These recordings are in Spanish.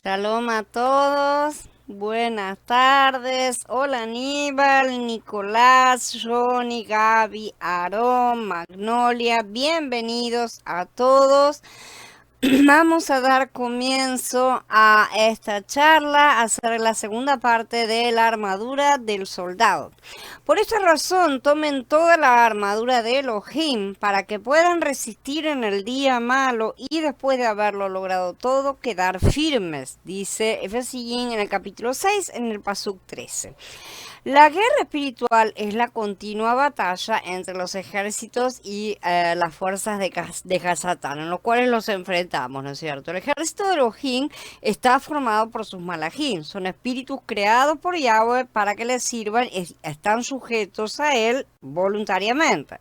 Shalom a todos, buenas tardes. Hola Aníbal, Nicolás, Johnny, Gaby, Aarón, Magnolia, bienvenidos a todos. Vamos a dar comienzo a esta charla, a hacer la segunda parte de la armadura del soldado. Por esta razón, tomen toda la armadura de Elohim para que puedan resistir en el día malo y después de haberlo logrado todo, quedar firmes, dice Efesíos en el capítulo 6, en el pasuk 13. La guerra espiritual es la continua batalla entre los ejércitos y las fuerzas de Hasatán, en los cuales los enfrentamos, ¿no es cierto? El ejército de Elohim está formado por sus malajim, son espíritus creados por Yahweh para que les sirvan y están sujetos a él voluntariamente.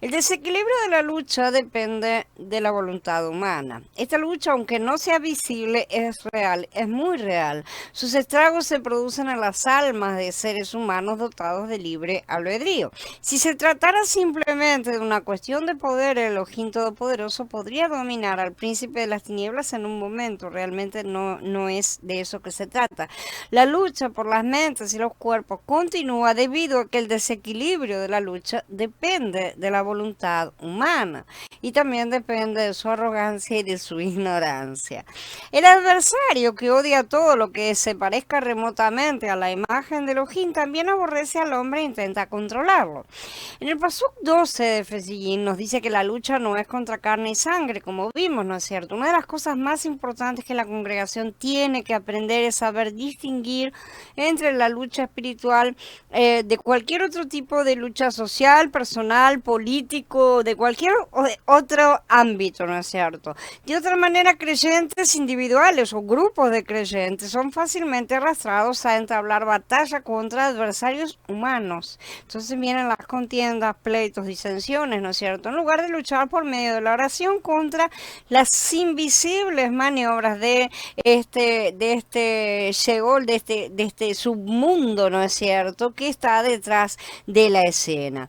El desequilibrio de la lucha depende de la voluntad humana. Esta lucha, aunque no sea visible, es real, es muy real. Sus estragos se producen en las almas de seres humanos dotados de libre albedrío. Si se tratara simplemente de una cuestión de poder, el Elohim Todopoderoso podría dominar al príncipe de las tinieblas en un momento. Realmente no es de eso que se trata. La lucha por las mentes y los cuerpos continúa debido a que el desequilibrio de la lucha depende de la voluntad humana y también depende de su arrogancia y de su ignorancia. El adversario que odia todo lo que se parezca remotamente a la imagen de Elohim también aborrece al hombre e intenta controlarlo. En el pasuk 12 de Efesíos nos dice que la lucha no es contra carne y sangre, como vimos, ¿no es cierto? Una de las cosas más importantes que la congregación tiene que aprender es saber distinguir entre la lucha espiritual de cualquier otro tipo de lucha social, personal, político, de cualquier otro ámbito, ¿no es cierto? De otra manera, creyentes individuales o grupos de creyentes son fácilmente arrastrados a entablar batalla contra adversarios humanos. Entonces vienen las contiendas, pleitos, disensiones, ¿no es cierto? En lugar de luchar por medio de la oración contra las invisibles maniobras de este Sheol, de este submundo, ¿no es cierto?, que está detrás de la escena.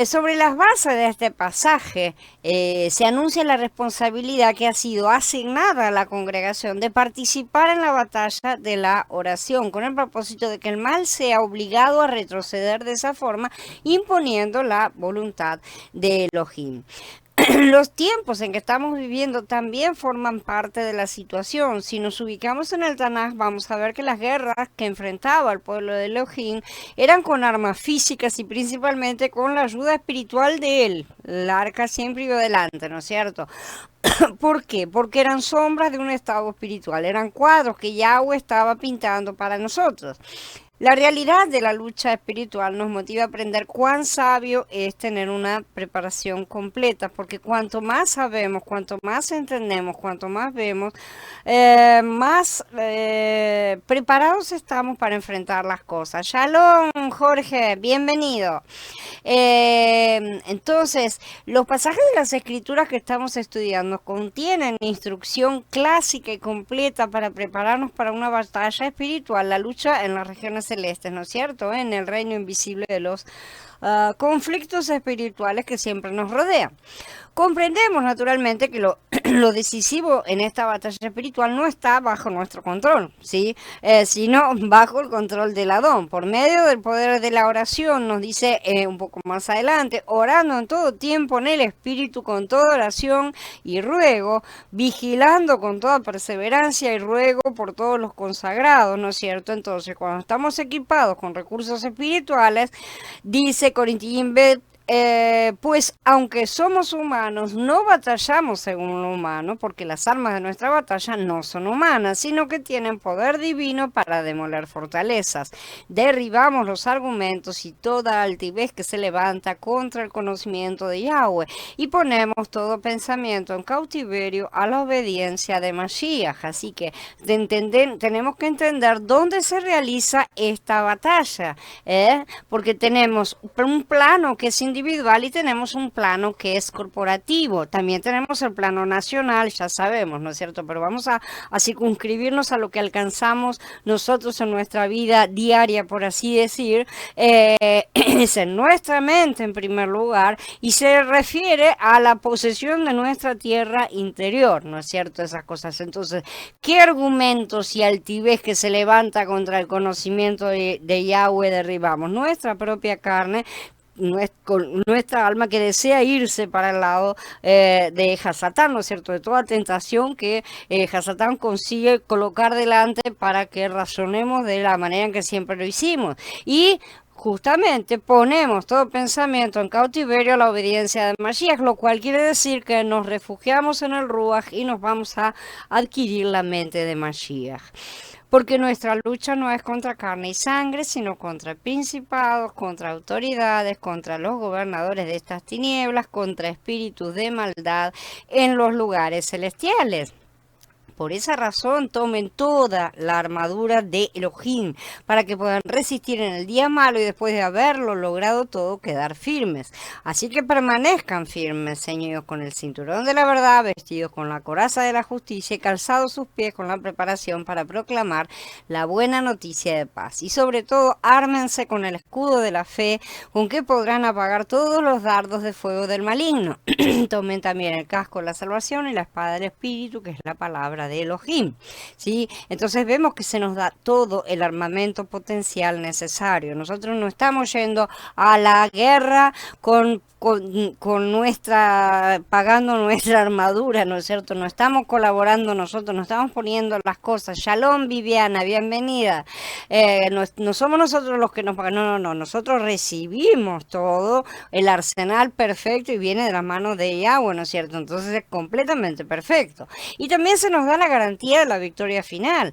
Sobre las bases de este pasaje, se anuncia la responsabilidad que ha sido asignada a la congregación de participar en la batalla de la oración, con el propósito de que el mal sea obligado a retroceder de esa forma, imponiendo la voluntad de Elohim. Los tiempos en que estamos viviendo también forman parte de la situación. Si nos ubicamos en el Tanaj, vamos a ver que las guerras que enfrentaba el pueblo de Elohim eran con armas físicas y principalmente con la ayuda espiritual de él. La arca siempre iba adelante, ¿no es cierto? ¿Por qué? Porque eran sombras de un estado espiritual, eran cuadros que Yahweh estaba pintando para nosotros. La realidad de la lucha espiritual nos motiva a aprender cuán sabio es tener una preparación completa, porque cuanto más sabemos, cuanto más entendemos, cuanto más vemos, más preparados estamos para enfrentar las cosas. Shalom, Jorge, bienvenido. Entonces, los pasajes de las escrituras que estamos estudiando contienen instrucción clásica y completa para prepararnos para una batalla espiritual, la lucha en las regiones celestes, ¿no es cierto? En el reino invisible de los conflictos espirituales que siempre nos rodean. Comprendemos naturalmente que lo decisivo en esta batalla espiritual no está bajo nuestro control, ¿sí? Sino bajo el control del Adón. Por medio del poder de la oración, nos dice un poco más adelante, orando en todo tiempo en el Espíritu con toda oración y ruego, vigilando con toda perseverancia y ruego por todos los consagrados, ¿no es cierto? Entonces, cuando estamos equipados con recursos espirituales, dice Corintiín pues aunque somos humanos, no batallamos según lo humano, porque las armas de nuestra batalla no son humanas, sino que tienen poder divino para demoler fortalezas. Derribamos los argumentos y toda altivez que se levanta contra el conocimiento de Yahweh y ponemos todo pensamiento en cautiverio a la obediencia de Mashiach. Así que tenemos que entender dónde se realiza esta batalla, porque tenemos un plano que es individual individual y tenemos un plano que es corporativo. También tenemos el plano nacional, ya sabemos, ¿no es cierto? Pero vamos a circunscribirnos a lo que alcanzamos nosotros en nuestra vida diaria, por así decir, es en nuestra mente en primer lugar y se refiere a la posesión de nuestra tierra interior, ¿no es cierto? Esas cosas. Entonces, ¿qué argumentos y altivez que se levanta contra el conocimiento de Yahweh derribamos? Nuestra propia carne, nuestra alma que desea irse para el lado de Hasatán, ¿no es cierto? De toda tentación que Hasatán consigue colocar delante para que razonemos de la manera en que siempre lo hicimos. Y justamente ponemos todo pensamiento en cautiverio a la obediencia de Mashiach, lo cual quiere decir que nos refugiamos en el Ruach y nos vamos a adquirir la mente de Mashiach. Porque nuestra lucha no es contra carne y sangre, sino contra principados, contra autoridades, contra los gobernadores de estas tinieblas, contra espíritus de maldad en los lugares celestiales. Por esa razón, tomen toda la armadura de Elohim para que puedan resistir en el día malo y después de haberlo logrado todo, quedar firmes. Así que permanezcan firmes, ceñidos con el cinturón de la verdad, vestidos con la coraza de la justicia y calzados sus pies con la preparación para proclamar la buena noticia de paz. Y sobre todo, ármense con el escudo de la fe, con que podrán apagar todos los dardos de fuego del maligno. Tomen también el casco de la salvación y la espada del Espíritu, que es la palabra de Elohim, ¿sí? Entonces vemos que se nos da todo el armamento potencial necesario. Nosotros no estamos yendo a la guerra con pagando nuestra armadura, ¿no es cierto? No estamos colaborando nosotros, no estamos poniendo las cosas. Shalom, Viviana, bienvenida. No somos nosotros los que nos pagan, no, nosotros recibimos todo el arsenal perfecto y viene de las manos de Yahweh, ¿no es cierto? Entonces es completamente perfecto. Y también se nos da la garantía de la victoria final.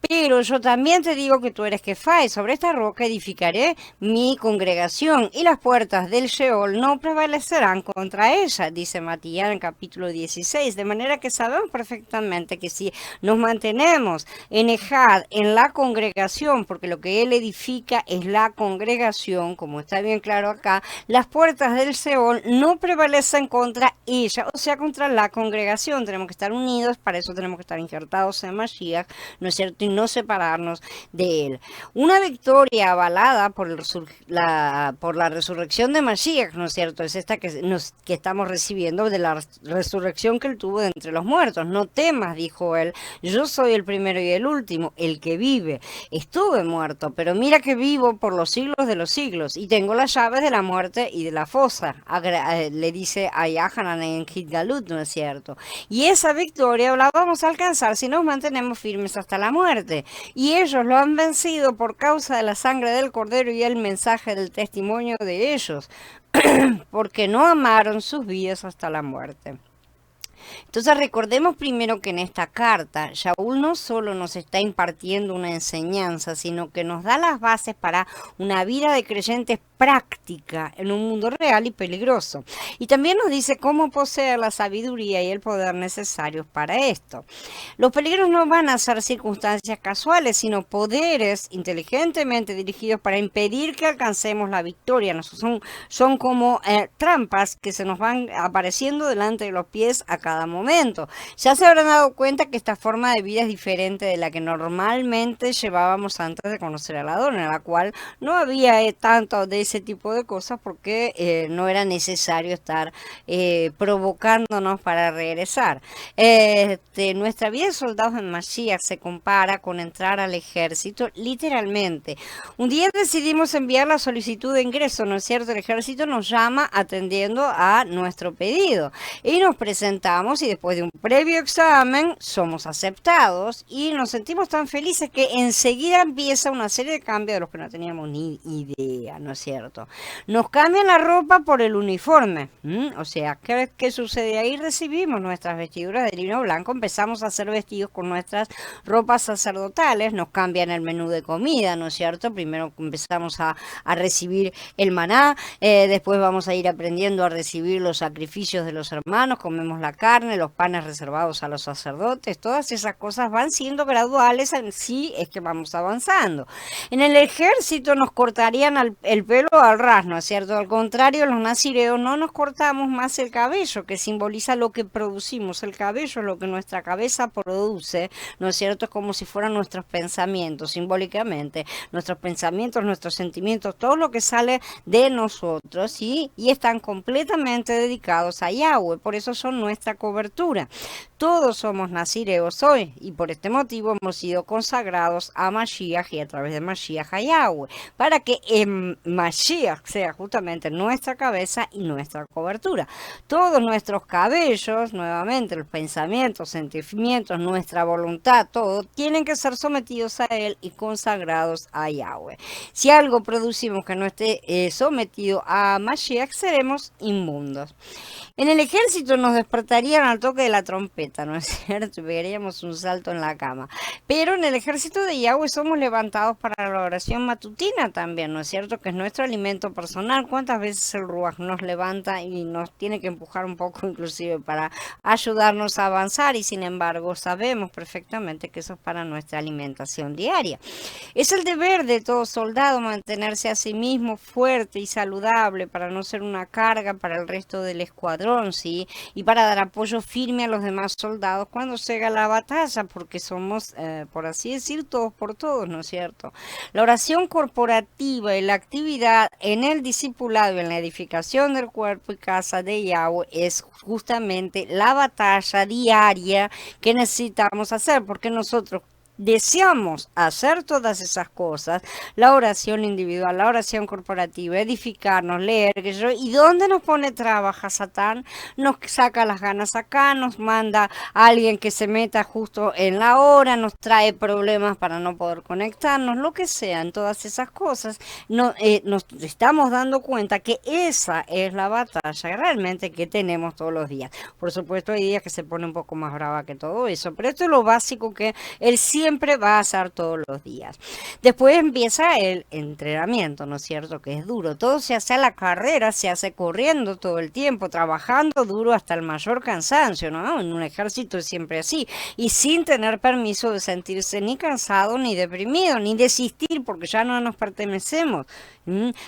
Pero yo también te digo que tú eres Kefá, y sobre esta roca edificaré mi congregación, y las puertas del Sheol no prevalecerán contra ella, dice Matías en capítulo 16. De manera que sabemos perfectamente que si nos mantenemos en Ejad, en la congregación, porque lo que él edifica es la congregación, como está bien claro acá, las puertas del Sheol no prevalecen contra ella, o sea, contra la congregación. Tenemos que estar unidos, para eso tenemos que estar injertados en Mashiach, ¿no es cierto? Y no separarnos de él. Una victoria avalada por la resurrección de Mashiach, ¿no es cierto? Es esta que estamos recibiendo de la resurrección que él tuvo de entre los muertos. No temas, dijo él, yo soy el primero y el último, el que vive. Estuve muerto, pero mira que vivo por los siglos de los siglos y tengo las llaves de la muerte y de la fosa, le dice a Yahanan en Gitgalut, ¿no es cierto? Y esa victoria la vamos a alcanzar si nos mantenemos firmes hasta la muerte. Y ellos lo han vencido por causa de la sangre del Cordero y el mensaje del testimonio de ellos, porque no amaron sus vidas hasta la muerte. Entonces recordemos primero que en esta carta, Shaul no solo nos está impartiendo una enseñanza, sino que nos da las bases para una vida de creyentes práctica en un mundo real y peligroso. Y también nos dice cómo poseer la sabiduría y el poder necesarios para esto. Los peligros no van a ser circunstancias casuales, sino poderes inteligentemente dirigidos para impedir que alcancemos la victoria. Son como trampas que se nos van apareciendo delante de los pies a cada momento. Ya se habrán dado cuenta que esta forma de vida es diferente de la que normalmente llevábamos antes de conocer al Adón, en la cual no había tanto de ese tipo de cosas porque no era necesario estar provocándonos para regresar. Nuestra vida de soldados en Mashiach se compara con entrar al ejército literalmente. Un día decidimos enviar la solicitud de ingreso, ¿no es cierto? El ejército nos llama atendiendo a nuestro pedido y nos presentamos y después de un previo examen somos aceptados y nos sentimos tan felices que enseguida empieza una serie de cambios de los que no teníamos ni idea, ¿no es cierto? Nos cambian la ropa por el uniforme. O sea, ¿qué sucede ahí? Recibimos nuestras vestiduras de lino blanco, empezamos a ser vestidos con nuestras ropas sacerdotales, nos cambian el menú de comida, ¿no es cierto? Primero empezamos a recibir el maná, después vamos a ir aprendiendo a recibir los sacrificios de los hermanos, comemos la carne, los panes reservados a los sacerdotes, todas esas cosas van siendo graduales, en sí es que vamos avanzando. En el ejército nos cortarían el pelo al ras, ¿no es cierto? Al contrario, los nazireos no nos cortamos más el cabello, que simboliza lo que producimos. El cabello es lo que nuestra cabeza produce, ¿no es cierto? Es como si fueran nuestros pensamientos, simbólicamente. Nuestros pensamientos, nuestros sentimientos, todo lo que sale de nosotros, ¿sí? Y están completamente dedicados a Yahweh, por eso son nuestra cobertura. Todos somos nazireos hoy y por este motivo hemos sido consagrados a Mashiach y a través de Mashiach a Yahweh, para que Mashiach sea justamente nuestra cabeza y nuestra cobertura. Todos nuestros cabellos, nuevamente los pensamientos, sentimientos, nuestra voluntad, todo tienen que ser sometidos a Él y consagrados a Yahweh. Si algo producimos que no esté sometido a Mashiach, seremos inmundos. En el ejército nos despertarían al toque de la trompeta, ¿no es cierto? Y pegaríamos un salto en la cama. Pero en el ejército de Yahweh somos levantados para la oración matutina también, ¿no es cierto? Que es nuestro alimento personal. ¿Cuántas veces el Ruach nos levanta y nos tiene que empujar un poco inclusive para ayudarnos a avanzar? Y sin embargo sabemos perfectamente que eso es para nuestra alimentación diaria. Es el deber de todo soldado mantenerse a sí mismo fuerte y saludable para no ser una carga para el resto del escuadrón, ¿sí? Y para dar apoyo firme a los demás soldados cuando llega la batalla, porque somos, por así decir, todos por todos, ¿no es cierto? La oración corporativa y la actividad en el discipulado y en la edificación del cuerpo y casa de Yahweh es justamente la batalla diaria que necesitamos hacer, porque nosotros deseamos hacer todas esas cosas, la oración individual, la oración corporativa, edificarnos, leer, que yo, ¿y dónde nos pone trabaja Satán? Nos saca las ganas acá, nos manda a alguien que se meta justo en la hora, nos trae problemas para no poder conectarnos, lo que sean, todas esas cosas, no, nos estamos dando cuenta que esa es la batalla realmente que tenemos todos los días. Por supuesto hay días que se pone un poco más brava que todo eso, pero esto es lo básico que él siempre va a hacer todos los días. Después empieza el entrenamiento, ¿no es cierto? Que es duro. Todo se hace a la carrera, se hace corriendo todo el tiempo, trabajando duro hasta el mayor cansancio, ¿no? En un ejército es siempre así. Y sin tener permiso de sentirse ni cansado, ni deprimido, ni desistir, porque ya no nos pertenecemos.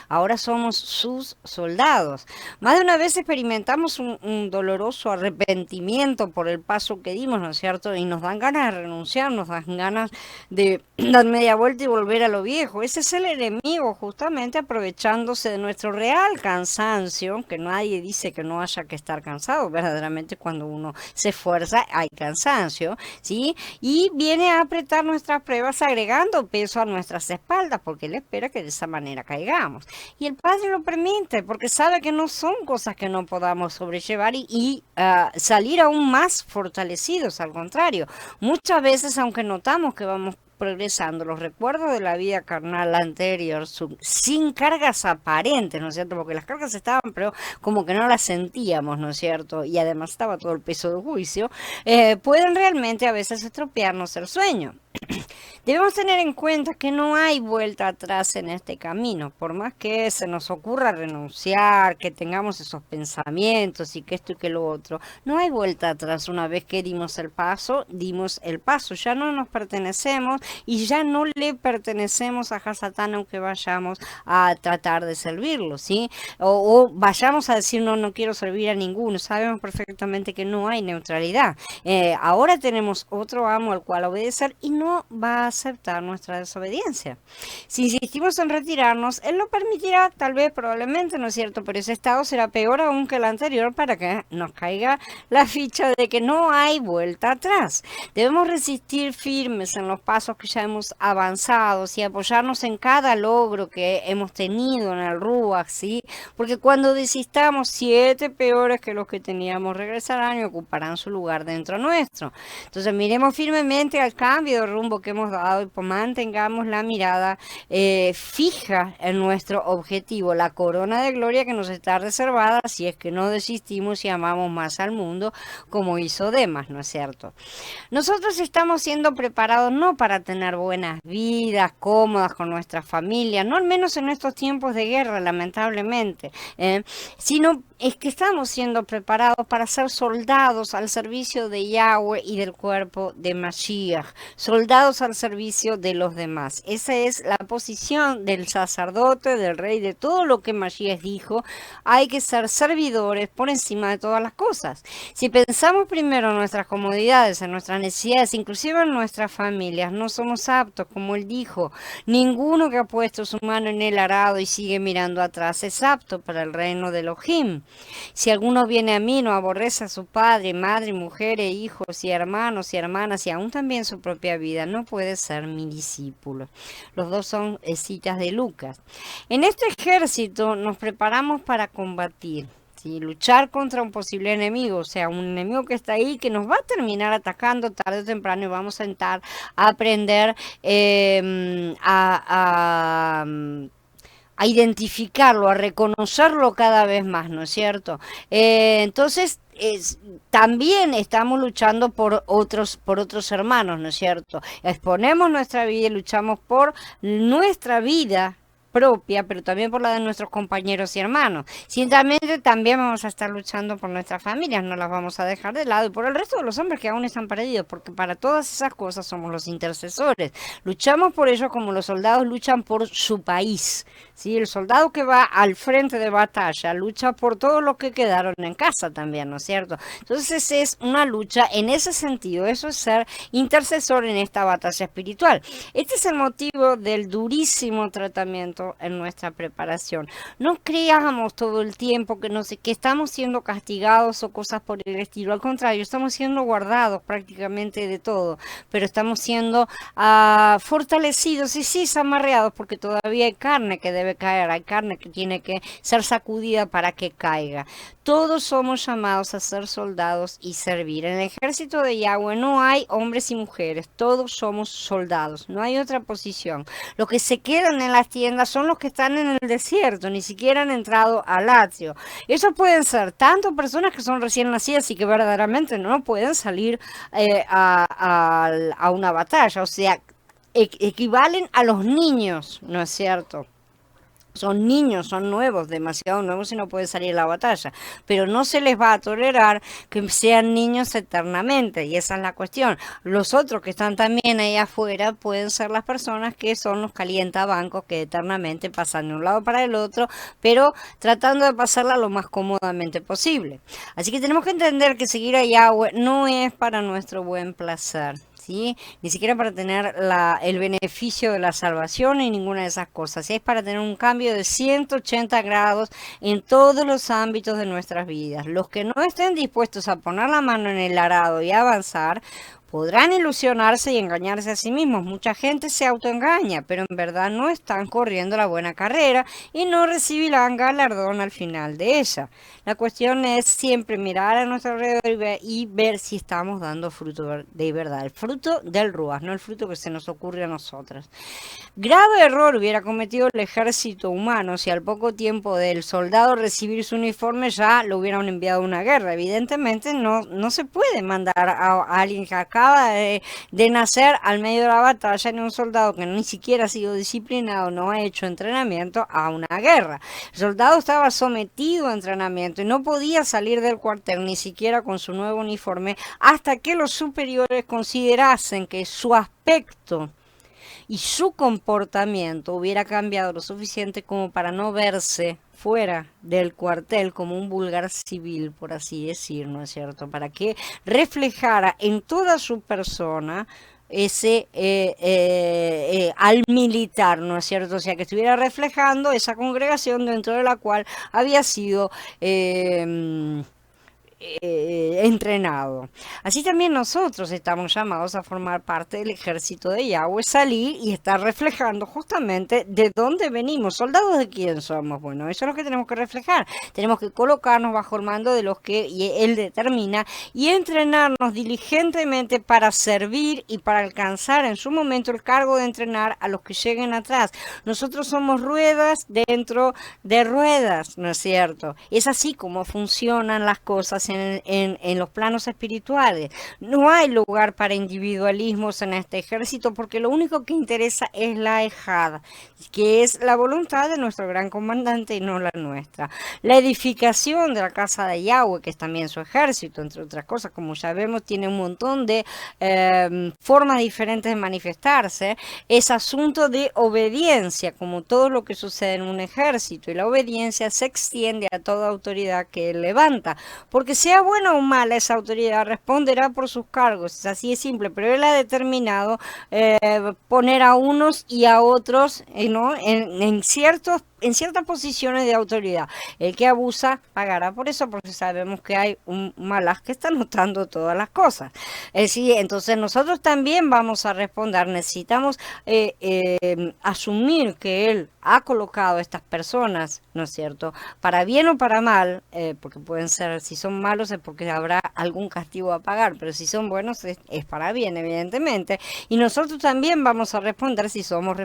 Ahora somos sus soldados. Más de una vez experimentamos un doloroso arrepentimiento por el paso que dimos, ¿no es cierto? Y nos dan ganas de renunciar, nos dan ganas de dar media vuelta y volver a lo viejo. Ese es el enemigo, justamente aprovechándose de nuestro real cansancio, que nadie dice que no haya que estar cansado, verdaderamente cuando uno se esfuerza hay cansancio, ¿sí? Y viene a apretar nuestras pruebas agregando peso a nuestras espaldas, porque él espera que de esa manera caigamos. Y el Padre lo permite, porque sabe que no son cosas que no podamos sobrellevar y salir aún más fortalecidos, al contrario. Muchas veces, aunque notamos que vamos progresando, los recuerdos de la vida carnal anterior, sin cargas aparentes, ¿no es cierto? Porque las cargas estaban, pero como que no las sentíamos, ¿no es cierto? Y además estaba todo el peso del juicio, pueden realmente a veces estropearnos el sueño. Debemos tener en cuenta que no hay vuelta atrás en este camino, por más que se nos ocurra renunciar, que tengamos esos pensamientos y que esto y que lo otro, no hay vuelta atrás. Una vez que dimos el paso, ya no nos pertenecemos y ya no le pertenecemos a Hasatán aunque vayamos a tratar de servirlo, ¿sí? O vayamos a decir no quiero servir a ninguno, sabemos perfectamente que no hay neutralidad. Ahora tenemos otro amo al cual obedecer y no va a aceptar nuestra desobediencia. Si insistimos en retirarnos, él lo permitirá, tal vez, probablemente, ¿no es cierto? Pero ese estado será peor aún que el anterior para que nos caiga la ficha de que no hay vuelta atrás. Debemos resistir firmes en los pasos que ya hemos avanzado y apoyarnos en cada logro que hemos tenido en el Ruach, ¿sí? Porque cuando desistamos, 7 peores que los que teníamos regresarán y ocuparán su lugar dentro nuestro. Entonces miremos firmemente al cambio de rumbo que hemos dado y mantengamos la mirada fija en nuestro objetivo, la corona de gloria que nos está reservada si es que no desistimos y amamos más al mundo como hizo Demas, ¿no es cierto? Nosotros estamos siendo preparados no para tener buenas vidas, cómodas con nuestra familia, no al menos en estos tiempos de guerra, lamentablemente, sino es que estamos siendo preparados para ser soldados al servicio de Yahweh y del cuerpo de Mashiach, soldados soldados al servicio de los demás. Esa es la posición del sacerdote, del rey, de todo lo que Mashiach dijo. Hay que ser servidores por encima de todas las cosas. Si pensamos primero en nuestras comodidades, en nuestras necesidades, inclusive en nuestras familias, no somos aptos, como él dijo. Ninguno que ha puesto su mano en el arado y sigue mirando atrás es apto para el reino de Elohim. Si alguno viene a mí, no aborrece a su padre, madre, mujeres, hijos y hermanos y hermanas y aún también su propia vida, no puede ser mi discípulo. Los dos son citas de Lucas. En este ejército nos preparamos para combatir. ¿Sí? Luchar contra un posible enemigo, o sea, un enemigo que está ahí, que nos va a terminar atacando tarde o temprano y vamos a intentar aprender a identificarlo, a reconocerlo cada vez más, ¿no es cierto? Entonces, también estamos luchando por otros hermanos, ¿no es cierto? Exponemos nuestra vida y luchamos por nuestra vida propia, pero también por la de nuestros compañeros y hermanos. Ciertamente también vamos a estar luchando por nuestras familias, no las vamos a dejar de lado, y por el resto de los hombres que aún están perdidos, porque para todas esas cosas somos los intercesores. Luchamos por ellos como los soldados luchan por su país. ¿Sí? El soldado que va al frente de batalla lucha por todos los que quedaron en casa también, ¿no es cierto? Entonces es una lucha en ese sentido, eso es ser intercesor en esta batalla espiritual. Este es el motivo del durísimo tratamiento en nuestra preparación. No creamos todo el tiempo que estamos siendo castigados o cosas por el estilo. Al contrario, estamos siendo guardados prácticamente de todo, pero estamos siendo fortalecidos y sí amarreados porque todavía hay carne que debe caer, hay carne que tiene que ser sacudida para que caiga. Todos somos llamados a ser soldados y servir. En el ejército de Yahweh no hay hombres y mujeres, todos somos soldados, no hay otra posición. Los que se quedan en las tiendas son los que están en el desierto, ni siquiera han entrado al atrio. Esos pueden ser tanto personas que son recién nacidas y que verdaderamente no pueden salir a una batalla, o sea, equivalen a los niños, ¿no es cierto? Son niños, son nuevos, demasiado nuevos y no pueden salir a la batalla. Pero no se les va a tolerar que sean niños eternamente. Y esa es la cuestión. Los otros que están también ahí afuera pueden ser las personas que son los calientabancos que eternamente pasan de un lado para el otro, pero tratando de pasarla lo más cómodamente posible. Así que tenemos que entender que seguir a Yahweh no es para nuestro buen placer. ¿Sí? Ni siquiera para tener el beneficio de la salvación y ninguna de esas cosas. Es para tener un cambio de 180 grados en todos los ámbitos de nuestras vidas. Los que no estén dispuestos a poner la mano en el arado y avanzar, podrán ilusionarse y engañarse a sí mismos. Mucha gente se autoengaña, pero en verdad no están corriendo la buena carrera y no recibirán galardón al final de ella. La cuestión es siempre mirar a nuestro alrededor y ver si estamos dando fruto de verdad. El fruto del Ruach, no el fruto que se nos ocurre a nosotros. Grave error hubiera cometido el ejército humano si al poco tiempo del soldado recibir su uniforme ya lo hubieran enviado a una guerra. Evidentemente no se puede mandar a alguien que acaba de nacer al medio de la batalla, ni un soldado que ni siquiera ha sido disciplinado, no ha hecho entrenamiento, a una guerra. El soldado estaba sometido a entrenamiento y no podía salir del cuartel ni siquiera con su nuevo uniforme hasta que los superiores considerasen que su aspecto y su comportamiento hubiera cambiado lo suficiente como para no verse fuera del cuartel como un vulgar civil, por así decir, ¿no es cierto? Para que reflejara en toda su persona ese al militar, ¿no es cierto? O sea, que estuviera reflejando esa congregación dentro de la cual había sido entrenado. Así también nosotros estamos llamados a formar parte del ejército de Yahweh, salir y estar reflejando justamente de dónde venimos. ¿Soldados de quién somos? Bueno, eso es lo que tenemos que reflejar. Tenemos que colocarnos bajo el mando de los que Él determina y entrenarnos diligentemente para servir y para alcanzar en su momento el cargo de entrenar a los que lleguen atrás. Nosotros somos ruedas dentro de ruedas, ¿no es cierto? Es así como funcionan las cosas en los planos espirituales. No hay lugar para individualismos en este ejército porque lo único que interesa es la ejada, que es la voluntad de nuestro gran comandante y no la nuestra. La edificación de la casa de Yahweh, que es también su ejército, entre otras cosas, como ya vemos, tiene un montón de formas diferentes de manifestarse. Es asunto de obediencia, como todo lo que sucede en un ejército, y la obediencia se extiende a toda autoridad que él levanta, porque sea buena o mala esa autoridad responderá por sus cargos. Es así de simple, pero él ha determinado poner a unos y a otros ¿no? en ciertas posiciones de autoridad. El que abusa pagará por eso, porque sabemos que hay un malaj que está notando todas las cosas. Entonces nosotros también vamos a responder. Necesitamos asumir que él ha colocado a estas personas, ¿no es cierto?, para bien o para mal, porque pueden ser, si son malos es porque habrá algún castigo a pagar, pero si son buenos es para bien, evidentemente. Y nosotros también vamos a responder si somos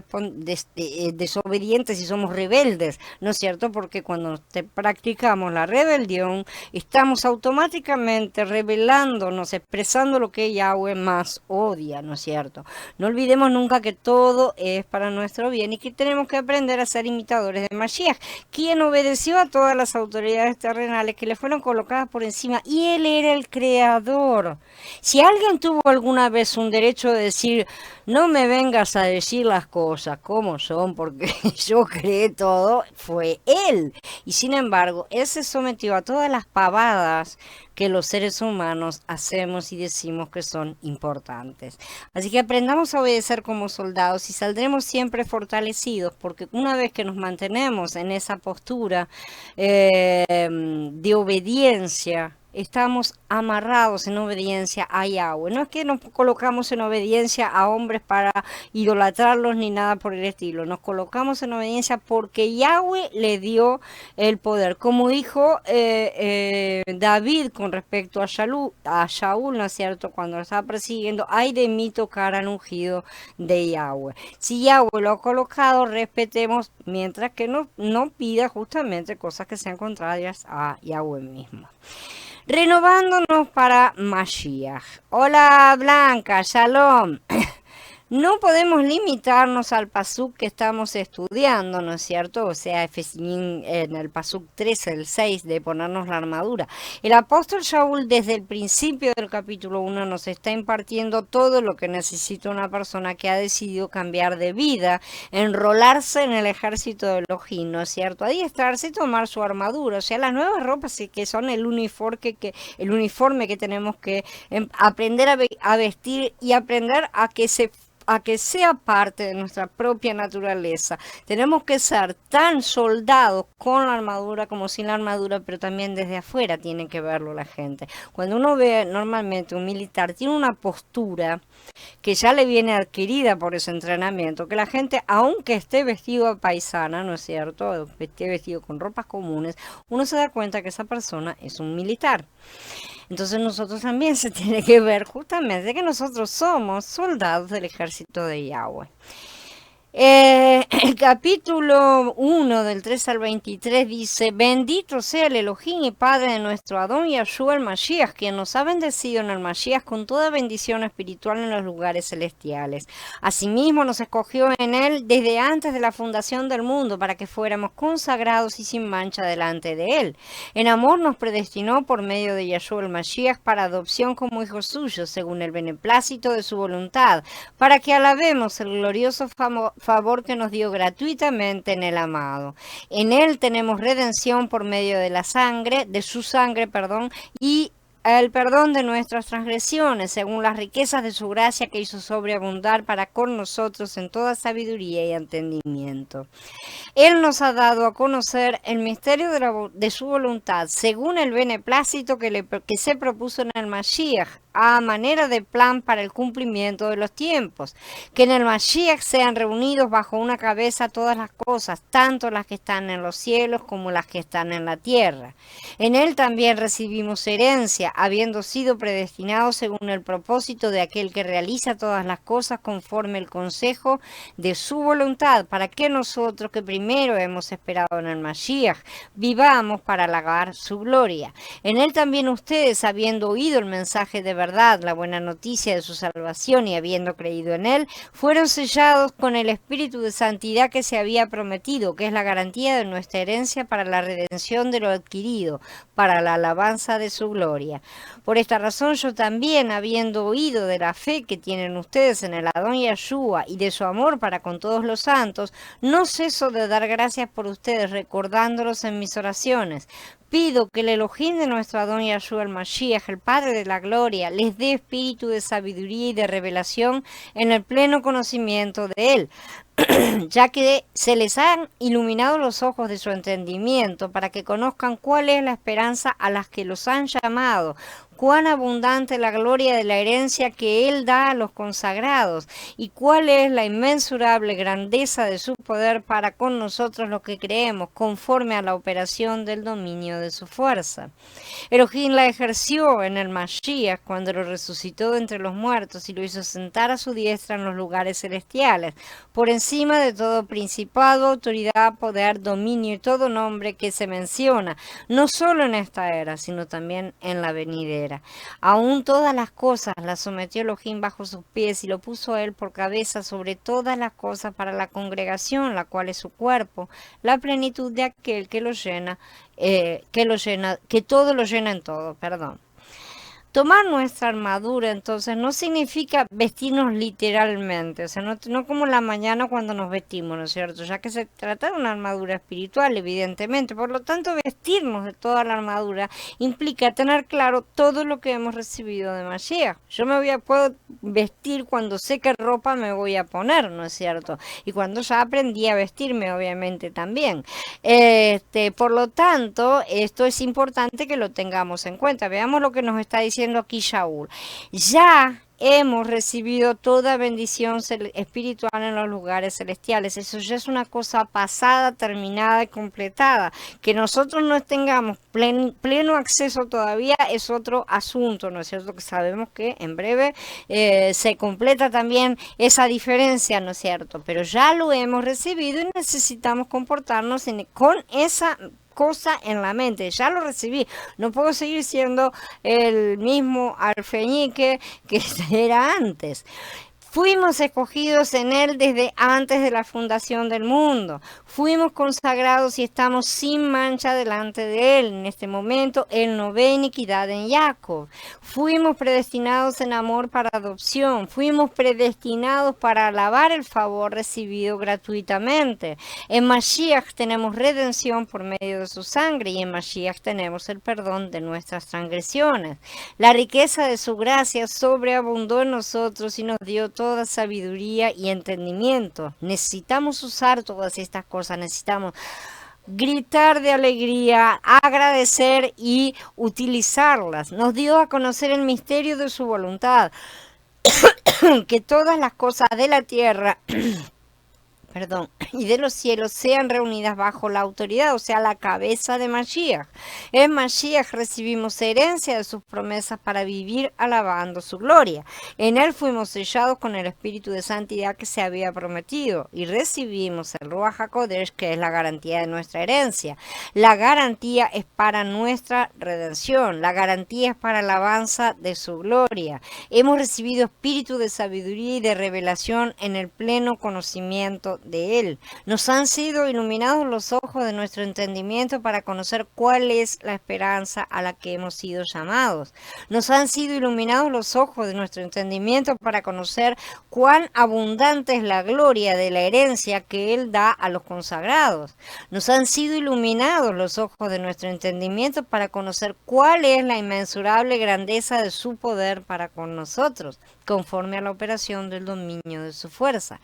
desobedientes, si somos rebeldes, ¿no es cierto? Porque cuando practicamos la rebelión, estamos automáticamente rebelándonos, expresando lo que Yahweh más odia, ¿no es cierto? No olvidemos nunca que todo es para nuestro bien y que tenemos que aprender a ser imitadores de Mashiach, quien obedeció a todas las autoridades terrenales que le fueron colocadas por encima, y él era el creador. Si alguien tuvo alguna vez un derecho de decir, no me vengas a decir las cosas como son porque yo creé todo, fue él. Y sin embargo, él se sometió a todas las pavadas que los seres humanos hacemos y decimos que son importantes. Así que aprendamos a obedecer como soldados y saldremos siempre fortalecidos, porque una vez que nos mantenemos en esa postura de obediencia, estamos amarrados en obediencia a Yahweh. No es que nos colocamos en obediencia a hombres para idolatrarlos ni nada por el estilo. Nos colocamos en obediencia porque Yahweh le dio el poder. Como dijo David con respecto a Shaul, ¿no es cierto? Cuando lo estaba persiguiendo, ay de mí tocar al ungido de Yahweh. Si Yahweh lo ha colocado, respetemos, mientras que no pida justamente cosas que sean contrarias a Yahweh mismo. Renovándonos para Mashiach. Hola Blanca, Shalom. No podemos limitarnos al pasuk que estamos estudiando, ¿no es cierto? O sea, en el pasuk 13, el 6, de ponernos la armadura. El apóstol Shaul desde el principio del capítulo 1 nos está impartiendo todo lo que necesita una persona que ha decidido cambiar de vida, enrolarse en el ejército de Elohim, ¿no es cierto? Adiestrarse y tomar su armadura, o sea, las nuevas ropas que son el uniforme que tenemos que aprender a vestir y aprender a que sea parte de nuestra propia naturaleza. Tenemos que ser tan soldados con la armadura como sin la armadura, pero también desde afuera tiene que verlo la gente. Cuando uno ve normalmente un militar, tiene una postura que ya le viene adquirida por ese entrenamiento, que la gente, aunque esté vestido a paisana, ¿no es cierto?, esté vestido con ropas comunes, uno se da cuenta que esa persona es un militar. Entonces nosotros también se tiene que ver justamente que nosotros somos soldados del ejército de Yahweh. El capítulo 1 del 3 al 23 dice: bendito sea el Elohim y Padre de nuestro Adón Yahshua el Mashiach, quien nos ha bendecido en el Mashiach con toda bendición espiritual en los lugares celestiales. Asimismo nos escogió en él desde antes de la fundación del mundo para que fuéramos consagrados y sin mancha delante de él. En amor nos predestinó por medio de Yahshua el Mashiach para adopción como hijos suyos, según el beneplácito de su voluntad, para que alabemos el glorioso favor que nos dio gratuitamente en el amado. En él tenemos redención por medio de su sangre, y el perdón de nuestras transgresiones, según las riquezas de su gracia que hizo sobreabundar para con nosotros en toda sabiduría y entendimiento. Él nos ha dado a conocer el misterio de su voluntad, según el beneplácito que se propuso en el Mashiach, a manera de plan para el cumplimiento de los tiempos, que en el Mashiach sean reunidos bajo una cabeza todas las cosas, tanto las que están en los cielos como las que están en la tierra. En él también recibimos herencia, habiendo sido predestinados según el propósito de aquel que realiza todas las cosas conforme el consejo de su voluntad, para que nosotros que primero primero hemos esperado en el Mashiach, vivamos para halagar su gloria. En él también ustedes, habiendo oído el mensaje de verdad, la buena noticia de su salvación y habiendo creído en él, fueron sellados con el espíritu de santidad que se había prometido, que es la garantía de nuestra herencia para la redención de lo adquirido, para la alabanza de su gloria. Por esta razón yo también, habiendo oído de la fe que tienen ustedes en el Adón Yahshua y de su amor para con todos los santos, no ceso de dar gracias por ustedes, recordándolos en mis oraciones. Pido que el Elohim de nuestro Adón Yahshua el Mashiach, el Padre de la Gloria, les dé espíritu de sabiduría y de revelación en el pleno conocimiento de Él, ya que se les han iluminado los ojos de su entendimiento para que conozcan cuál es la esperanza a las que los han llamado, cuán abundante la gloria de la herencia que Él da a los consagrados, y cuál es la inmensurable grandeza de su poder para con nosotros los que creemos, conforme a la operación del dominio de su fuerza. Elohim la ejerció en el Mashiach cuando lo resucitó de entre los muertos y lo hizo sentar a su diestra en los lugares celestiales, por encima de todo principado, autoridad, poder, dominio y todo nombre que se menciona, no solo en esta era, sino también en la venidera. Aún todas las cosas las sometió Elohim bajo sus pies y lo puso a él por cabeza sobre todas las cosas para la congregación, la cual es su cuerpo, la plenitud de aquel que lo llena, que todo lo llena en todo, perdón. Tomar nuestra armadura, entonces, no significa vestirnos literalmente, o sea, no como la mañana cuando nos vestimos, ¿no es cierto? Ya que se trata de una armadura espiritual, evidentemente. Por lo tanto, vestirnos de toda la armadura implica tener claro todo lo que hemos recibido de Mashiach. Yo puedo vestir cuando sé qué ropa me voy a poner, ¿no es cierto? Y cuando ya aprendí a vestirme, obviamente, también. Por lo tanto, esto es importante que lo tengamos en cuenta. Veamos lo que nos está diciendo aquí Shaul. Ya hemos recibido toda bendición espiritual en los lugares celestiales. Eso ya es una cosa pasada, terminada y completada. Que nosotros no tengamos pleno acceso todavía es otro asunto, ¿no es cierto? Que sabemos que en breve se completa también esa diferencia, ¿no es cierto? Pero ya lo hemos recibido y necesitamos comportarnos con esa cosa en la mente, ya lo recibí, no puedo seguir siendo el mismo alfeñique que era antes. Fuimos escogidos en Él desde antes de la fundación del mundo. Fuimos consagrados y estamos sin mancha delante de Él. En este momento, Él no ve iniquidad en Jacob. Fuimos predestinados en amor para adopción. Fuimos predestinados para alabar el favor recibido gratuitamente. En Mashiach tenemos redención por medio de su sangre y en Mashiach tenemos el perdón de nuestras transgresiones. La riqueza de su gracia sobreabundó en nosotros y nos dio toda sabiduría y entendimiento. Necesitamos usar todas estas cosas, necesitamos gritar de alegría, agradecer y utilizarlas. Nos dio a conocer el misterio de su voluntad, que todas las cosas de la tierra y de los cielos sean reunidas bajo la autoridad, o sea, la cabeza de Mashiach. En Mashiach recibimos herencia de sus promesas para vivir alabando su gloria. En él fuimos sellados con el espíritu de santidad que se había prometido y recibimos el Ruach HaKodesh, que es la garantía de nuestra herencia. La garantía es para nuestra redención, la garantía es para alabanza de su gloria. Hemos recibido espíritu de sabiduría y de revelación en el pleno conocimiento de Él. Nos han sido iluminados los ojos de nuestro entendimiento para conocer cuál es la esperanza a la que hemos sido llamados. Nos han sido iluminados los ojos de nuestro entendimiento para conocer cuán abundante es la gloria de la herencia que Él da a los consagrados. Nos han sido iluminados los ojos de nuestro entendimiento para conocer cuál es la inmensurable grandeza de su poder para con nosotros, conforme a la operación del dominio de su fuerza.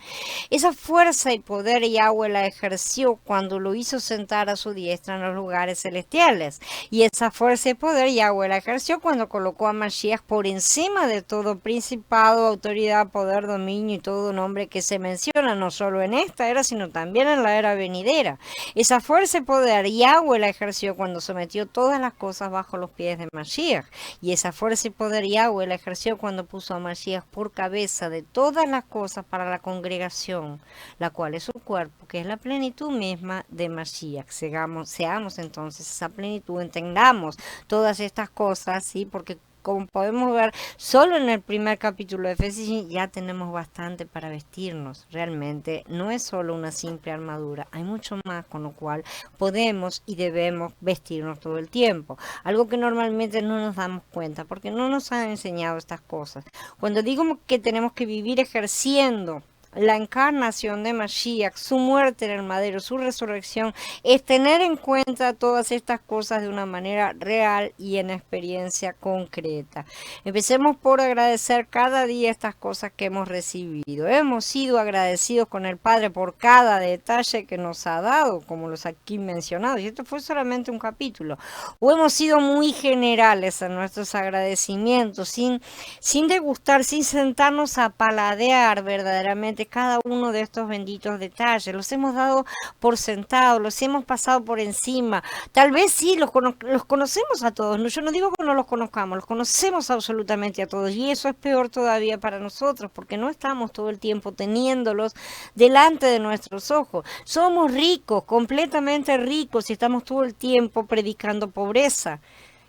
Esa fuerza y poder Yahweh la ejerció cuando lo hizo sentar a su diestra en los lugares celestiales. Y esa fuerza y poder Yahweh la ejerció cuando colocó a Mashiach por encima de todo principado, autoridad, poder, dominio y todo nombre que se menciona, no solo en esta era, sino también en la era venidera. Esa fuerza y poder Yahweh la ejerció cuando sometió todas las cosas bajo los pies de Mashiach. Y esa fuerza y poder Yahweh la ejerció cuando puso a Mashiach Mashiach por cabeza de todas las cosas para la congregación, la cual es su cuerpo, que es la plenitud misma de Mashiach. Seamos entonces esa plenitud, entendamos todas estas cosas, ¿sí? Porque como podemos ver, solo en el primer capítulo de Efesios ya tenemos bastante para vestirnos. Realmente no es solo una simple armadura, hay mucho más, con lo cual podemos y debemos vestirnos todo el tiempo. Algo que normalmente no nos damos cuenta porque no nos han enseñado estas cosas. Cuando digo que tenemos que vivir ejerciendo la encarnación de Mashiach, su muerte en el madero, su resurrección, es tener en cuenta todas estas cosas de una manera real y en experiencia concreta. Empecemos por agradecer cada día estas cosas que hemos recibido. Hemos sido agradecidos con el Padre por cada detalle que nos ha dado, como los aquí mencionados, y esto fue solamente un capítulo. O hemos sido muy generales en nuestros agradecimientos, sin degustar, sin sentarnos a paladear verdaderamente cada uno de estos benditos detalles. Los hemos dado por sentado, los hemos pasado por encima. Tal vez sí, los conocemos a todos. Yo no digo que no los conozcamos, los conocemos absolutamente a todos. Y eso es peor todavía para nosotros, porque no estamos todo el tiempo teniéndolos delante de nuestros ojos. Somos ricos, completamente ricos, y estamos todo el tiempo predicando pobreza.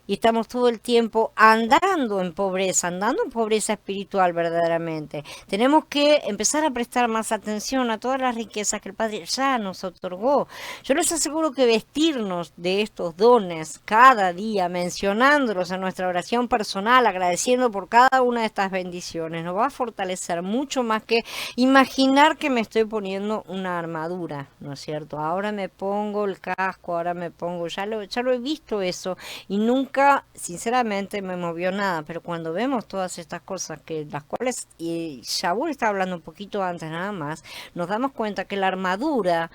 Y estamos todo el tiempo andando en pobreza espiritual verdaderamente. Tenemos que empezar a prestar más atención a todas las riquezas que el Padre ya nos otorgó. Yo les aseguro que vestirnos de estos dones cada día, mencionándolos en nuestra oración personal, agradeciendo por cada una de estas bendiciones, nos va a fortalecer mucho más que imaginar que me estoy poniendo una armadura, ¿no es cierto? Ahora me pongo el casco, ahora me pongo, ya lo he visto eso, y nunca sinceramente me movió nada, pero cuando vemos todas estas cosas, que las cuales, y Shaul estaba hablando un poquito antes nada más, nos damos cuenta que la armadura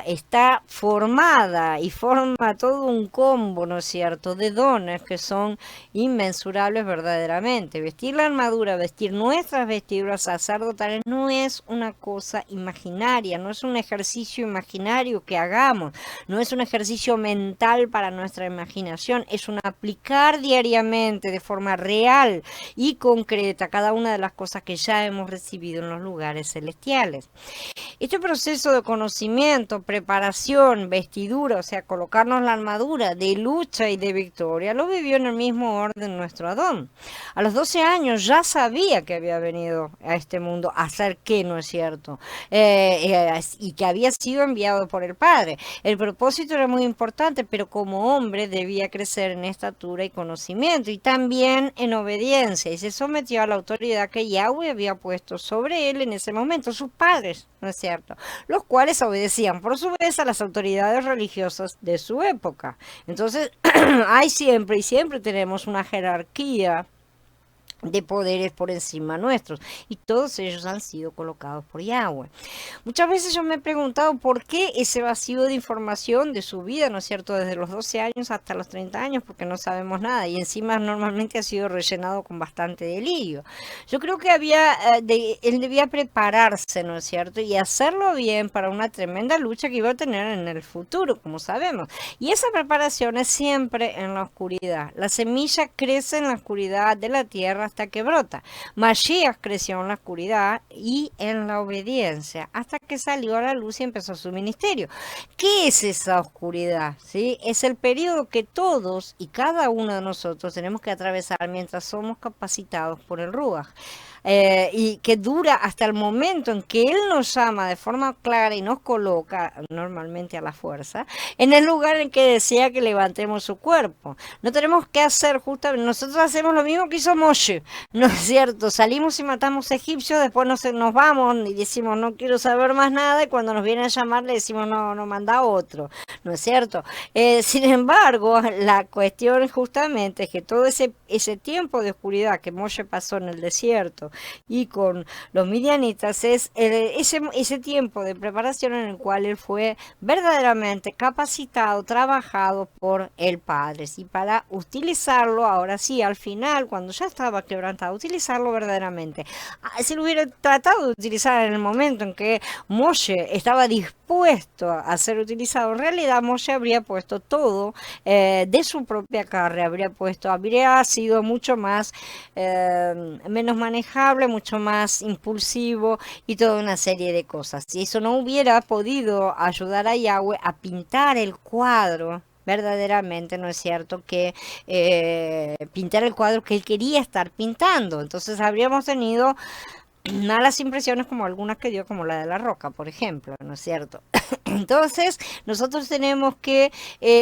está formada y forma todo un combo, ¿no es cierto?, de dones que son inmensurables verdaderamente. Vestir la armadura, vestir nuestras vestiduras sacerdotales no es una cosa imaginaria, no es un ejercicio imaginario que hagamos, no es un ejercicio mental para nuestra imaginación, es un aplicar diariamente de forma real y concreta cada una de las cosas que ya hemos recibido en los lugares celestiales. Este proceso de conocimiento, preparación, vestidura, o sea, colocarnos la armadura de lucha y de victoria, lo vivió en el mismo orden nuestro Adón. A los 12 años ya sabía que había venido a este mundo a hacer qué, ¿no es cierto? Y que había sido enviado por el Padre. El propósito era muy importante, pero como hombre debía crecer en estatura y conocimiento, y también en obediencia, y se sometió a la autoridad que Yahweh había puesto sobre él en ese momento, sus padres, ¿no es cierto?, los cuales obedecían por su vez a las autoridades religiosas de su época. Entonces hay siempre y siempre tenemos una jerarquía de poderes por encima nuestros, y todos ellos han sido colocados por Yahweh. Muchas veces yo me he preguntado por qué ese vacío de información de su vida, ¿no es cierto?, desde los 12 años hasta los 30 años, porque no sabemos nada, y encima normalmente ha sido rellenado con bastante delirio. Yo creo que él debía prepararse, ¿no es cierto?, y hacerlo bien para una tremenda lucha que iba a tener en el futuro, como sabemos. Y esa preparación es siempre en la oscuridad. La semilla crece en la oscuridad de la tierra hasta que brota. Mashiach creció en la oscuridad y en la obediencia hasta que salió a la luz y empezó su ministerio. ¿Qué es esa oscuridad? ¿Sí? Es el periodo que todos y cada uno de nosotros tenemos que atravesar mientras somos capacitados por el Ruach. Y que dura hasta el momento en que Él nos llama de forma clara y nos coloca, normalmente a la fuerza, en el lugar en que desea que levantemos su cuerpo. No tenemos que hacer justamente, nosotros hacemos lo mismo que hizo Moshe, ¿no es cierto? Salimos y matamos egipcios, después nos vamos y decimos no quiero saber más nada, y cuando nos vienen a llamar le decimos no manda otro, ¿no es cierto? Sin embargo, la cuestión justamente es que todo ese tiempo de oscuridad que Moshe pasó en el desierto y con los midianitas es ese tiempo de preparación en el cual él fue verdaderamente capacitado, trabajado por el Padre, y para utilizarlo ahora sí, al final, cuando ya estaba quebrantado, utilizarlo verdaderamente. Si lo hubiera tratado de utilizar en el momento en que Moshe estaba dispuesto dispuesto a ser utilizado, en realidad Moshe habría puesto todo de su propia carne, habría sido mucho más, menos manejable, mucho más impulsivo y toda una serie de cosas. Y eso no hubiera podido ayudar a Yahweh a pintar el cuadro. Verdaderamente, ¿no es cierto? Que pintar el cuadro que él quería estar pintando. Entonces habríamos tenido malas impresiones como algunas que dio, como la de la roca, por ejemplo, ¿no es cierto? Entonces, nosotros tenemos que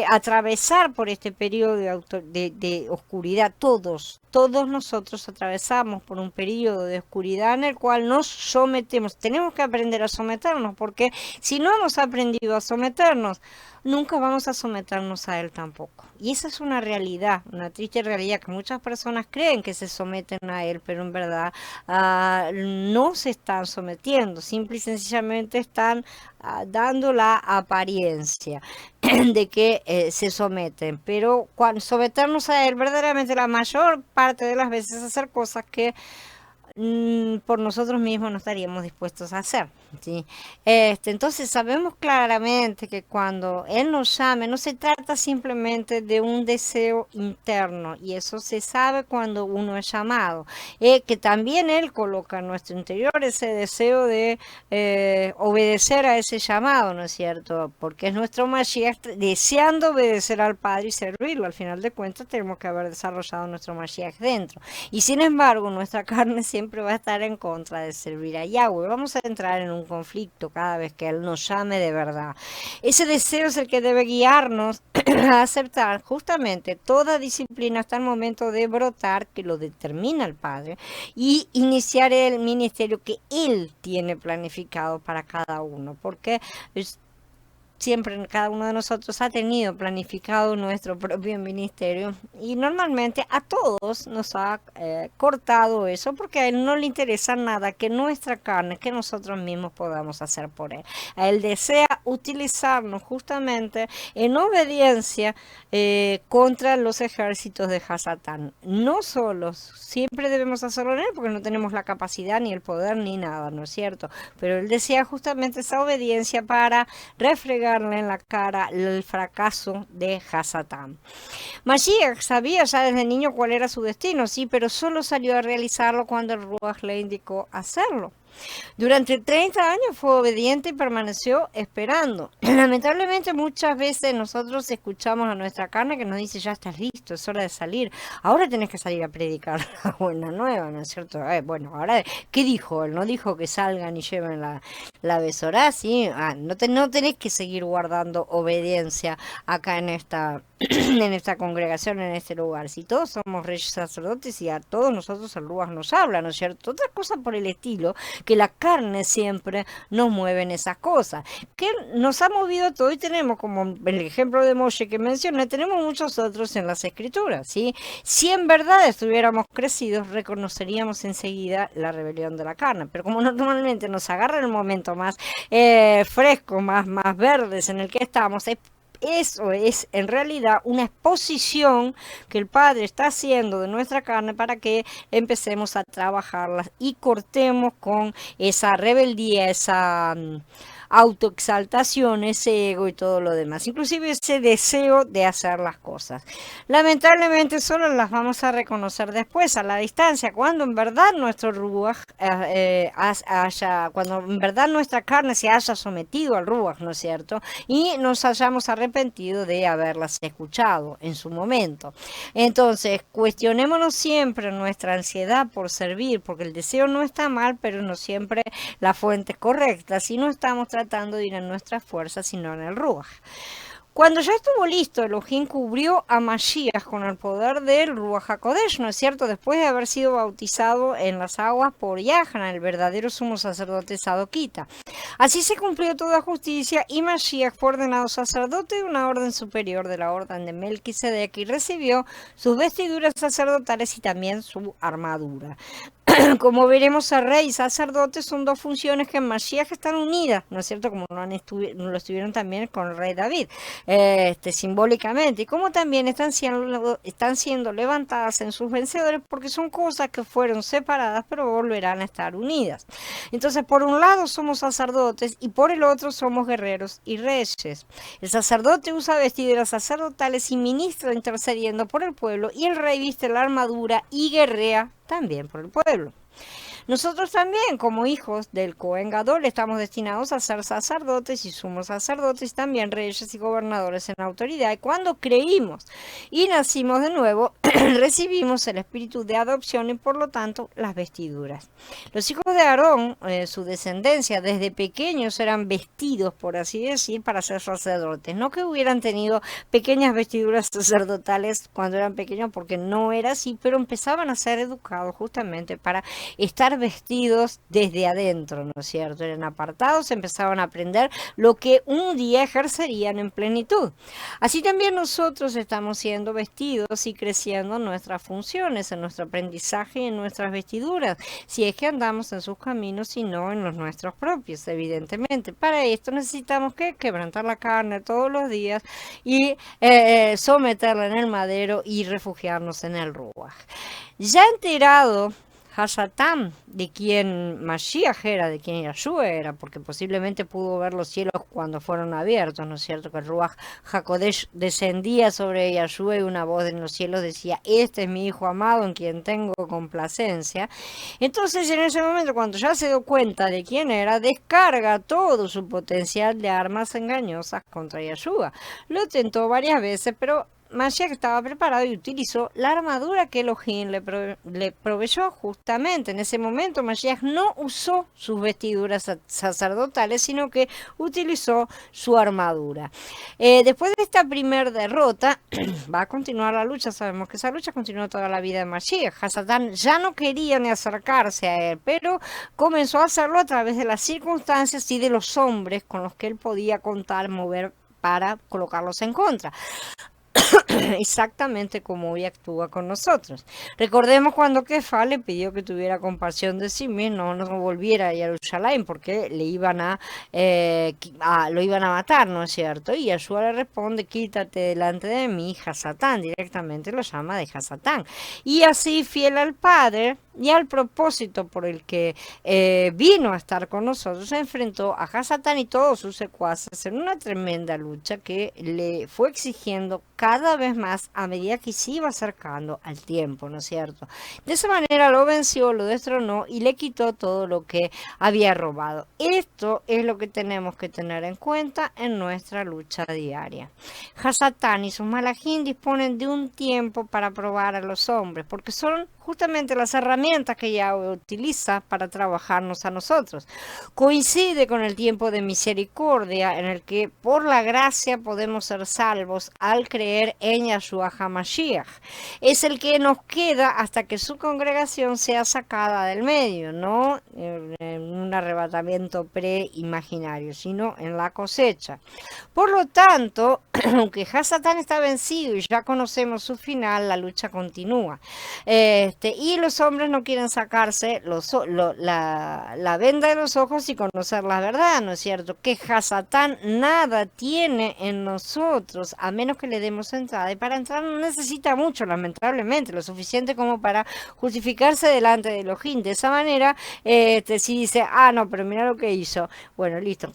atravesar por este periodo de oscuridad. Todos nosotros atravesamos por un periodo de oscuridad en el cual nos sometemos. Tenemos que aprender a someternos, porque si no hemos aprendido a someternos, nunca vamos a someternos a él tampoco. Y esa es una realidad, una triste realidad, que muchas personas creen que se someten a él, pero en verdad no se están sometiendo, simple y sencillamente están dando la apariencia de que se someten, pero cuando someternos a él, verdaderamente la mayor parte de las veces hacer cosas que por nosotros mismos no estaríamos dispuestos a hacer, ¿sí? Entonces sabemos claramente que cuando Él nos llame, no se trata simplemente de un deseo interno, y eso se sabe cuando uno es llamado, que también Él coloca en nuestro interior ese deseo de obedecer a ese llamado, ¿no es cierto? Porque es nuestro Mashiach deseando obedecer al Padre y servirlo. Al final de cuentas tenemos que haber desarrollado nuestro Mashiach dentro. Y sin embargo, nuestra carne siempre va a estar en contra de servir a Yahweh. Vamos a entrar en un conflicto cada vez que Él nos llame de verdad. Ese deseo es el que debe guiarnos a aceptar justamente toda disciplina hasta el momento de brotar, que lo determina el Padre, y iniciar el ministerio que Él tiene planificado para cada uno. Porque siempre cada uno de nosotros ha tenido planificado nuestro propio ministerio, y normalmente a todos nos ha cortado eso, porque a él no le interesa nada que nuestra carne, que nosotros mismos podamos hacer por él. A él desea utilizarnos justamente en obediencia contra los ejércitos de Hasatán. No solos, siempre debemos hacerlo en él porque no tenemos la capacidad ni el poder ni nada, ¿no es cierto? Pero él desea justamente esa obediencia para refregar en la cara el fracaso de Hasatán. Mashiach sabía ya desde niño cuál era su destino, sí, pero solo salió a realizarlo cuando el Ruach le indicó hacerlo. Durante 30 años fue obediente y permaneció esperando. Lamentablemente muchas veces nosotros escuchamos a nuestra carne que nos dice: ya estás listo, es hora de salir, ahora tenés que salir a predicar la buena nueva, ¿no es cierto? Bueno, ahora, ¿qué dijo? Él no dijo que salgan y lleven la besorá, ¿sí? No tenés que seguir guardando obediencia acá en esta en esta congregación, en este lugar. Si todos somos reyes sacerdotes y a todos nosotros el Ruach nos habla, ¿no es cierto? Otras cosas por el estilo, que la carne siempre nos mueve en esas cosas, que nos ha movido todo, y tenemos, como el ejemplo de Moshe que mencioné, tenemos muchos otros en las escrituras, ¿sí? Si en verdad estuviéramos crecidos, reconoceríamos enseguida la rebelión de la carne, pero como normalmente nos agarra el momento más fresco, más verdes en el que estamos, eso es en realidad una exposición que el Padre está haciendo de nuestra carne para que empecemos a trabajarla y cortemos con esa rebeldía, esa autoexaltación, ese ego y todo lo demás, inclusive ese deseo de hacer las cosas. Lamentablemente solo las vamos a reconocer después, a la distancia, cuando en verdad nuestro Ruach cuando en verdad nuestra carne se haya sometido al Ruach, ¿no es cierto? Y nos hayamos arrepentido de haberlas escuchado en su momento. Entonces, cuestionémonos siempre nuestra ansiedad por servir, porque el deseo no está mal, pero no siempre la fuente es correcta, si no estamos tratando de ir en nuestras fuerzas, sino en el Ruach. Cuando ya estuvo listo, Elohim cubrió a Mashiach con el poder del Ruach HaKodesh, ¿no es cierto? Después de haber sido bautizado en las aguas por Yahana, el verdadero sumo sacerdote sadoquita. Así se cumplió toda justicia, y Mashiach fue ordenado sacerdote de una orden superior, de la orden de Melquisedec, y recibió sus vestiduras sacerdotales y también su armadura. como veremos, el rey y sacerdote son dos funciones que en Mashiach están unidas, ¿no es cierto? Como no lo estuvieron también con el rey David, simbólicamente, y como también están siendo levantadas en sus vencedores, porque son cosas que fueron separadas, pero volverán a estar unidas. Entonces, por un lado somos sacerdotes y por el otro somos guerreros y reyes. El sacerdote usa vestiduras sacerdotales y ministra intercediendo por el pueblo, y el rey viste la armadura y guerrea también por el pueblo. Nosotros también, como hijos del Cohen Gadol, estamos destinados a ser sacerdotes y sumos sacerdotes, también reyes y gobernadores en autoridad. Y cuando creímos y nacimos de nuevo, recibimos el espíritu de adopción y por lo tanto las vestiduras. Los hijos de Aarón, su descendencia, desde pequeños eran vestidos, por así decir, para ser sacerdotes. No que hubieran tenido pequeñas vestiduras sacerdotales cuando eran pequeños, porque no era así, pero empezaban a ser educados justamente para estar vestidos desde adentro, ¿no es cierto? Eran apartados, empezaban a aprender lo que un día ejercerían en plenitud. Así también nosotros estamos siendo vestidos y creciendo en nuestras funciones, en nuestro aprendizaje y en nuestras vestiduras, si es que andamos en sus caminos y no en los nuestros propios, evidentemente. Para esto necesitamos que quebrantar la carne todos los días y someterla en el madero y refugiarnos en el Ruach. Ya enterado Hasatán, de quien Mashiach era, de quien Yahshua era, porque posiblemente pudo ver los cielos cuando fueron abiertos, ¿no es cierto? Que el Ruach HaKodesh descendía sobre Yahshua y una voz en los cielos decía: este es mi hijo amado en quien tengo complacencia. Entonces, en ese momento, cuando ya se dio cuenta de quién era, descarga todo su potencial de armas engañosas contra Yahshua. Lo tentó varias veces, pero Mashiach estaba preparado y utilizó la armadura que Elohim le proveyó justamente. En ese momento Mashiach no usó sus vestiduras sacerdotales, sino que utilizó su armadura. Después de esta primera derrota, va a continuar la lucha. Sabemos que esa lucha continuó toda la vida de Mashiach. Hasatán ya no quería ni acercarse a él, pero comenzó a hacerlo a través de las circunstancias y de los hombres con los que él podía contar, mover para colocarlos en contra. Exactamente como hoy actúa con nosotros. Recordemos cuando Kefa le pidió que tuviera compasión de sí mismo, no volviera a Jerusalén porque lo iban a matar, ¿no es cierto? Y Yahshua le responde: quítate delante de mí, Hasatán. Directamente lo llama de Hasatán. Y así, fiel al Padre y al propósito por el que vino a estar con nosotros, se enfrentó a Hasatán y todos sus secuaces en una tremenda lucha que le fue exigiendo cada vez más a medida que se iba acercando al tiempo, ¿no es cierto? De esa manera lo venció, lo destronó y le quitó todo lo que había robado. Esto es lo que tenemos que tener en cuenta en nuestra lucha diaria. Hasatán y sus malajín disponen de un tiempo para probar a los hombres, porque son justamente las herramientas que Yahweh utiliza para trabajarnos a nosotros. Coincide con el tiempo de misericordia en el que por la gracia podemos ser salvos al creer en Yahshua HaMashiach. Es el que nos queda hasta que su congregación sea sacada del medio, no en un arrebatamiento preimaginario, sino en la cosecha. Por lo tanto, aunque Hasatán está vencido y ya conocemos su final, la lucha continúa. Y los hombres no quieren sacarse la venda de los ojos y conocer la verdad, ¿no es cierto? Que Hasatán nada tiene en nosotros, a menos que le demos entrada. Y para entrar no necesita mucho, lamentablemente, lo suficiente como para justificarse delante de Elohim. De esa manera, si dice: ah, no, pero mira lo que hizo. Bueno, listo.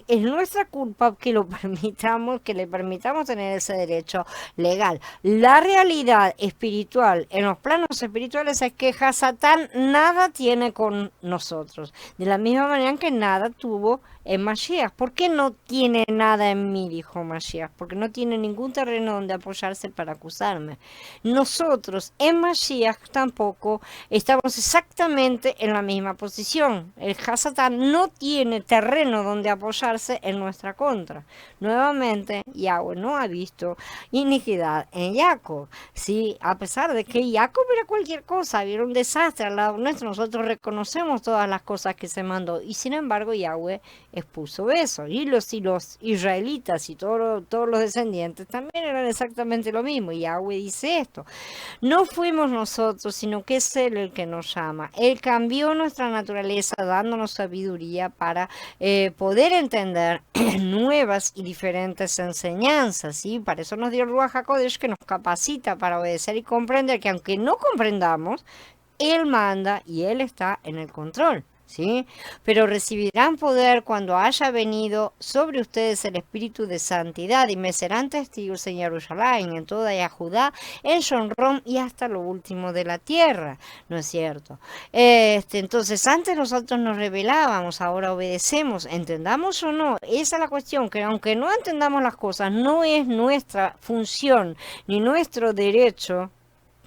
Es nuestra culpa que le permitamos tener ese derecho legal. La realidad espiritual, en los planos espirituales, es que Hasatán nada tiene con nosotros. De la misma manera que nada tuvo en Mashiach. ¿Por qué no tiene nada en mí?, dijo Mashiach. Porque no tiene ningún terreno donde apoyarse para acusarme. Nosotros en Mashiach tampoco estamos exactamente en la misma posición. El Hasatán no tiene terreno donde apoyarse desarrollarse en nuestra contra. Nuevamente, Yahweh no ha visto iniquidad en Jacob, ¿sí? A pesar de que Jacob era cualquier cosa, era un desastre al lado nuestro, nosotros reconocemos todas las cosas que se mandó, y sin embargo Yahweh expuso eso, y los israelitas y todos los descendientes también eran exactamente lo mismo, y Yahweh dice esto. No fuimos nosotros, sino que es Él el que nos llama. Él cambió nuestra naturaleza dándonos sabiduría para poder entender nuevas y diferentes enseñanzas, ¿sí? Para eso nos dio el Ruach HaKodesh, que nos capacita para obedecer y comprender que aunque no comprendamos, Él manda y Él está en el control. ¿Sí? Pero recibirán poder cuando haya venido sobre ustedes el Espíritu de Santidad y me serán testigos en Jerusalén, en toda Judá, en Shomrón y hasta lo último de la tierra, ¿no es cierto? Entonces antes nosotros nos rebelábamos, ahora obedecemos, entendamos o no, esa es la cuestión, que aunque no entendamos las cosas, no es nuestra función ni nuestro derecho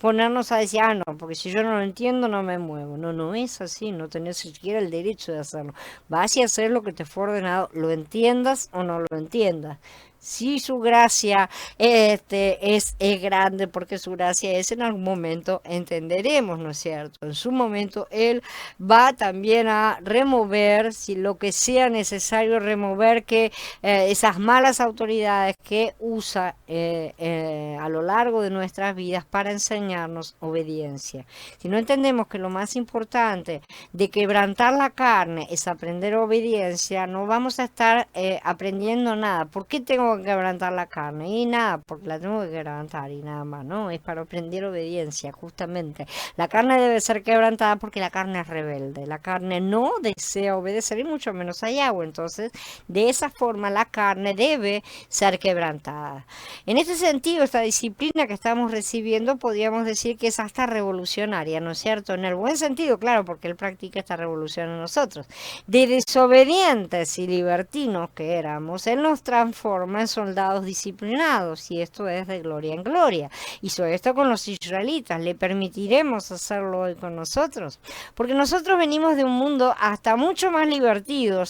ponernos a decir, ah, no, porque si yo no lo entiendo no me muevo. No, no es así, no tenés siquiera el derecho de hacerlo. Vas a hacer lo que te fue ordenado, lo entiendas o no lo entiendas. Si su gracia es grande, porque su gracia es en algún momento, entenderemos, ¿no es cierto? En su momento Él va también a remover, si lo que sea necesario remover, que esas malas autoridades que usa a lo largo de nuestras vidas para enseñarnos obediencia. Si no entendemos que lo más importante de quebrantar la carne es aprender obediencia, no vamos a estar aprendiendo nada. ¿Por qué tengo que quebrantar la carne? Y nada, porque la tengo que quebrantar y nada más, ¿no? Es para aprender obediencia, justamente. La carne debe ser quebrantada porque la carne es rebelde. La carne no desea obedecer y mucho menos a Yahweh. Entonces, de esa forma, la carne debe ser quebrantada. En este sentido, esta disciplina que estamos recibiendo, podríamos decir que es hasta revolucionaria, ¿no es cierto? En el buen sentido, claro, porque Él practica esta revolución en nosotros. De desobedientes y libertinos que éramos, Él nos transforma en soldados disciplinados, y esto es de gloria en gloria. Hizo esto con los israelitas, le permitiremos hacerlo hoy con nosotros, porque nosotros venimos de un mundo hasta mucho más libertino,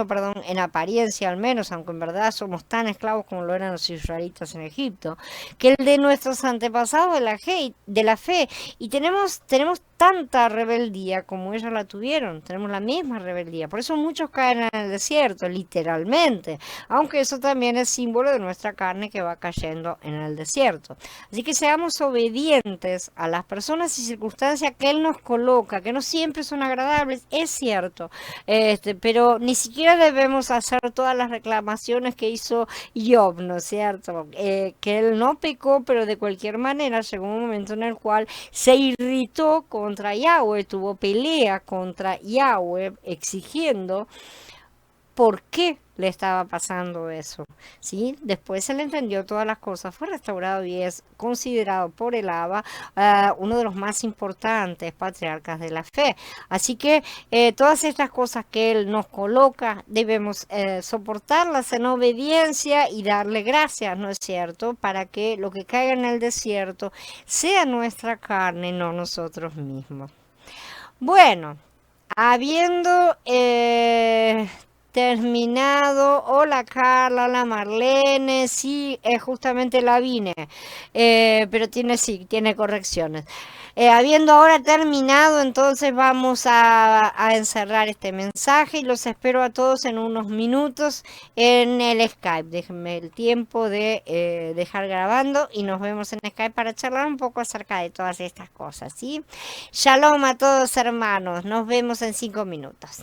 perdón, en apariencia al menos, aunque en verdad somos tan esclavos como lo eran los israelitas en Egipto, que el de nuestros antepasados de la fe, y tenemos tanta rebeldía como ellos la tuvieron, tenemos la misma rebeldía, por eso muchos caen en el desierto, literalmente, aunque eso también es símbolo de nuestra carne que va cayendo en el desierto. Así que seamos obedientes a las personas y circunstancias que Él nos coloca, que no siempre son agradables, es cierto, pero ni siquiera debemos hacer todas las reclamaciones que hizo Job, ¿no es cierto? Que él no pecó, pero de cualquier manera llegó un momento en el cual se irritó contra Yahweh, tuvo pelea contra Yahweh, exigiendo por qué le estaba pasando eso, ¿sí? Después él entendió todas las cosas, fue restaurado y es considerado por el Abba uno de los más importantes patriarcas de la fe. Así que todas estas cosas que él nos coloca debemos soportarlas en obediencia y darle gracias, ¿no es cierto? Para que lo que caiga en el desierto sea nuestra carne, no nosotros mismos. Bueno, habiendo terminado, hola Carla, hola Marlene, sí, justamente la vine, pero tiene correcciones. Habiendo ahora terminado, entonces vamos a encerrar este mensaje y los espero a todos en unos minutos en el Skype. Déjenme el tiempo de dejar grabando y nos vemos en Skype para charlar un poco acerca de todas estas cosas, ¿sí? Shalom a todos, hermanos, nos vemos en 5 minutos.